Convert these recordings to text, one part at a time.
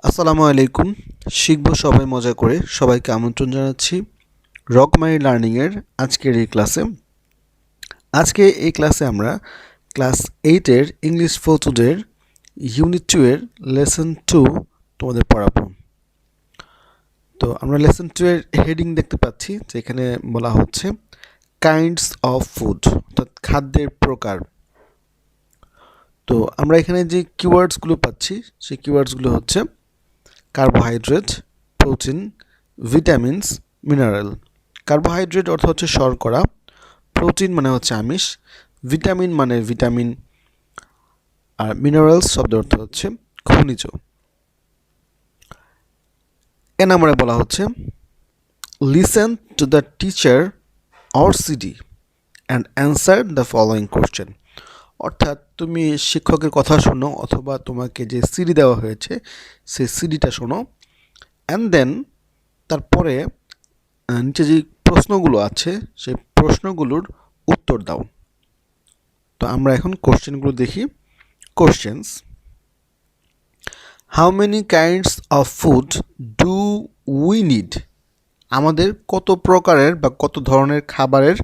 আসসালামু আলাইকুম। শিখব সবাই মজা করে। সবাইকে আমন্ত্রণ জানাচ্ছি রকমারি লার্নিংয়ের আজকের এই ক্লাসে। আজকে এই ক্লাসে আমরা ক্লাস 8-এর ইংলিশ ফর টুডের ইউনিট 2 এর লেসন 2 তোমাদের পড়াবো। তো আমরা লেসন 2 এর হেডিং দেখতে পাচ্ছি, যেখানে বলা হচ্ছে কাইন্ডস অফ ফুড, অর্থাৎ খাদ্যের প্রকার। তো আমরা এখানে যে কিওয়ার্ডসগুলো পাচ্ছি সেই কিওয়ার্ডসগুলো হচ্ছে carbohydrate, protein, vitamins, mineral. Carbohydrate অর্থ হচ্ছে শর্করা, প্রোটিন মানে হচ্ছে আমিষ, ভিটামিন মানে ভিটামিন, আর মিনারেলস শব্দের অর্থ হচ্ছে খনিজ। এ নম্বরে বলা হচ্ছে listen to the teacher or CD and answer the following question. অর্থাৎ তুমি শিক্ষকের কথা শোনো অথবা তোমাকে যে সিডি দেওয়া হয়েছে সেই সিডিটা শোনো, অ্যান্ড দেন তারপরে নিচে যে প্রশ্নগুলো আছে সেই প্রশ্নগুলোর উত্তর দাও। তো আমরা এখন কোশ্চেনগুলো দেখি। Questions: how many kinds of food do we need? আমাদের কত প্রকারের বা কত ধরনের খাবারের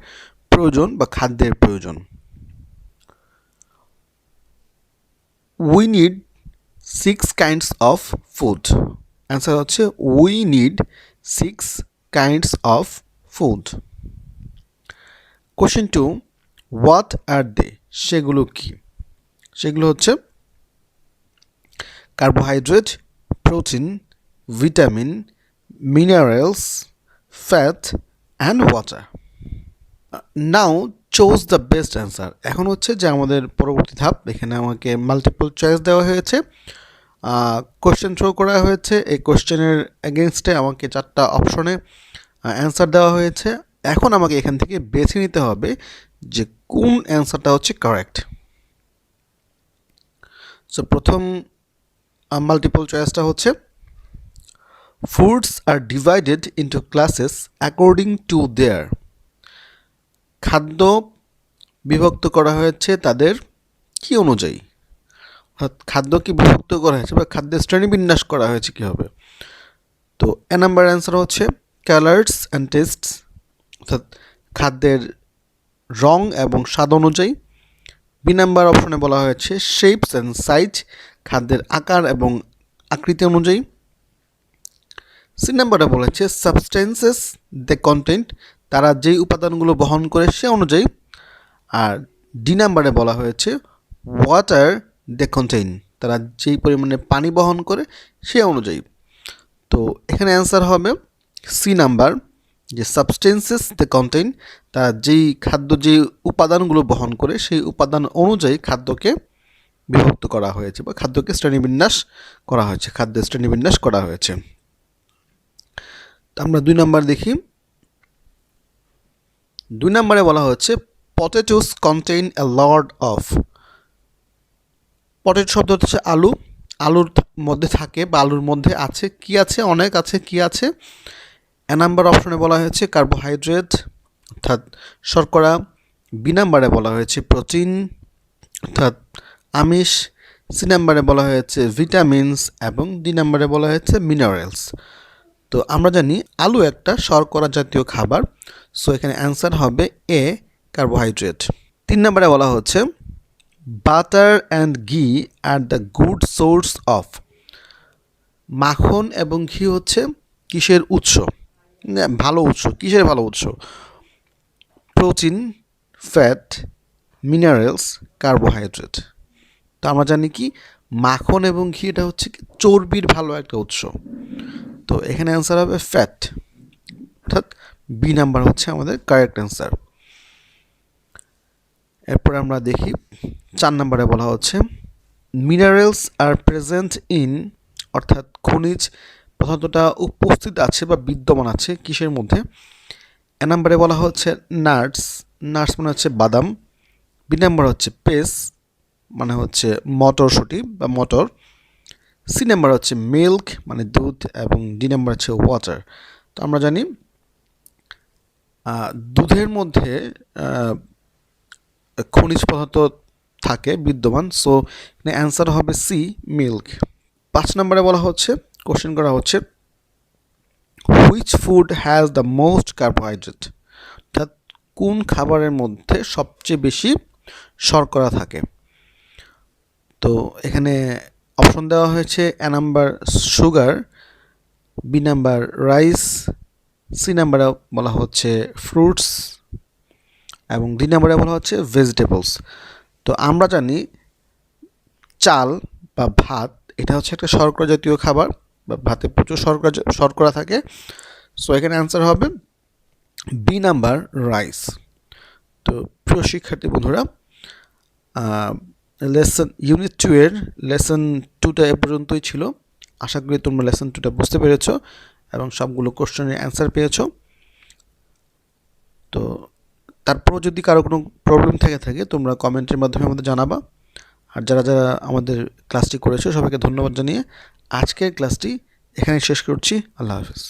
প্রয়োজন বা খাদ্যের প্রয়োজন? We need 6 kinds of food. Answer হচ্ছে we need 6 kinds of food. Question 2, what are they? সেগুলো কি? সেগুলো হচ্ছে carbohydrate, protein, vitamin, minerals, fat and water. Now choose the best answer. এখন হচ্ছে যে আমাদের পরবর্তী ধাপ। এখানে আমাকে মাল্টিপল চয়েস দেওয়া হয়েছে, কোশ্চেন থ্রো করা হয়েছে। এই কোশ্চেনের এগেনস্টে আমাকে 4টা অপশনে অ্যান্সার দেওয়া হয়েছে। এখন আমাকে এখান থেকে বেছে নিতে হবে যে কোন অ্যান্সারটা হচ্ছে কারেক্ট। সো প্রথম মাল্টিপল চয়েসটা হচ্ছে foods are divided into classes according to their. খাদ্য বিভক্ত করা হয়েছে তাদের কি অনুযায়ী? অর্থাৎ খাদ্য কি বিভক্ত করা হয়েছে বা খাদ্যের শ্রেণীবিন্যাস করা হয়েছে কীভাবে? তো এ নাম্বার অ্যান্সার হচ্ছে কালার্স অ্যান্ড টেস্টস, অর্থাৎ খাদ্যের রং এবং স্বাদ অনুযায়ী। বি নাম্বার অপশনে বলা হয়েছে শেপস অ্যান্ড সাইজ, খাদ্যের আকার এবং আকৃতি অনুযায়ী। সি নাম্বারে বলেছে সাবস্টেন্সেস দ্য কন্টেন্ট, তারা যেই উপাদানগুলো বহন করে সে অনুযায়ী। আর ডি নাম্বারে বলা হয়েছে ওয়াটার দ্য কন্টেইন, তারা যেই পরিমাণে পানি বহন করে সে অনুযায়ী। তো এখানে অ্যান্সার হবে সি নাম্বার, যে সাবস্টেন্সেস দ্য কন্টেইন, তারা যেই খাদ্য যেই উপাদানগুলো বহন করে সেই উপাদান অনুযায়ী খাদ্যকে বিভক্ত করা হয়েছে বা খাদ্যকে শ্রেণীবিন্যাস করা হয়েছে, খাদ্যের শ্রেণীবিন্যাস করা হয়েছে। আমরা 2 নাম্বার দেখি। 2 নাম্বারে বলা হচ্ছে potatoes contain A lot of. Potato শব্দ হচ্ছে আলু, আলুর মধ্যে থাকে বা আলুর মধ্যে আছে কি আছে? অনেক আছে। কি আছে? এ নাম্বার অপশনে বলা হয়েছে কার্বোহাইড্রেট অর্থাৎ শর্করা। বি নাম্বারে বলা হয়েছে প্রোটিন অর্থাৎ আমিষ। সি নাম্বারে বলা হয়েছে ভিটামিনস এবং ডি নাম্বারে বলা হয়েছে মিনারেলস। তো আমরা জানি আলু একটা শর্করা জাতীয় খাবার, সো এখানে অ্যান্সার হবে এ কার্বোহাইড্রেট। 3 নম্বরে বলা হচ্ছে বাটার অ্যান্ড ঘি are the good source of. মাখন এবং ঘি হচ্ছে কিসের উৎস? ভালো উৎস। কিসের ভালো উৎস? Protein, fat, minerals, carbohydrate. তো আমরা জানি কি মাখন এবং ঘি এটা হচ্ছে চর্বির ভালো একটা উৎস। তো এখানে অ্যান্সার হবে ফ্যাট, অর্থাৎ বি নাম্বার হচ্ছে আমাদের কারেক্ট অ্যান্সার। এরপর আমরা দেখি 4 নম্বরে বলা হচ্ছে মিনারেলস আর প্রেজেন্ট ইন, অর্থাৎ খনিজ পদার্থটা উপস্থিত আছে বা বিদ্যমান আছে কিসের মধ্যে? এ নম্বরে বলা হচ্ছে নাটস, নাটস মানে হচ্ছে বাদাম। বি নাম্বার হচ্ছে পেস মানে হচ্ছে মটরশুঁটি বা মটর। সি নাম্বার হচ্ছে মিল্ক মানে দুধ এবং ডি নাম্বার হচ্ছে ওয়াটার। তো আমরা জানি দুধের মধ্যে খনিজ পদার্থ থাকে বিদ্যমান, সো অ্যান্সার হবে সি মিল্ক। 5 নম্বরে বলা হচ্ছে, কোশ্চেন করা হচ্ছে, which food has the most carbohydrate, অর্থাৎ কোন খাবারের মধ্যে সবচেয়ে বেশি শর্করা থাকে। তো এখানে অপশন দেওয়া হয়েছে, A number sugar, B number rice, C নাম্বারে বলা হচ্ছে ফ্রুটস এবং ডি নাম্বারে বলা হচ্ছে ভেজিটেবলস। তো আমরা জানি চাল বা ভাত এটা হচ্ছে একটা শর্করা জাতীয় খাবার, বা ভাতে প্রচুর শর্করা থাকে। সো এখানে অ্যান্সার হবে বি নাম্বার রাইস। তো প্রিয় শিক্ষার্থী বন্ধুরা, লেসন ইউনিট 2 এর লেসন 2টা এ পর্যন্তই ছিল। আশা করি তোমরা লেসন 2টা বুঝতে পেরেছো এবং সবগুলো কোশ্চেনের অ্যান্সার পেয়েছো। তো তারপরও যদি কারো কোনো প্রবলেম থাকে তোমরা কমেন্টের মাধ্যমে আমাদের জানাবা। আর যারা যারা আমাদের ক্লাসটি করেছো সবাইকে ধন্যবাদ জানিয়ে আজকের ক্লাসটি এখানে শেষ করছি। আল্লাহ হাফেজ।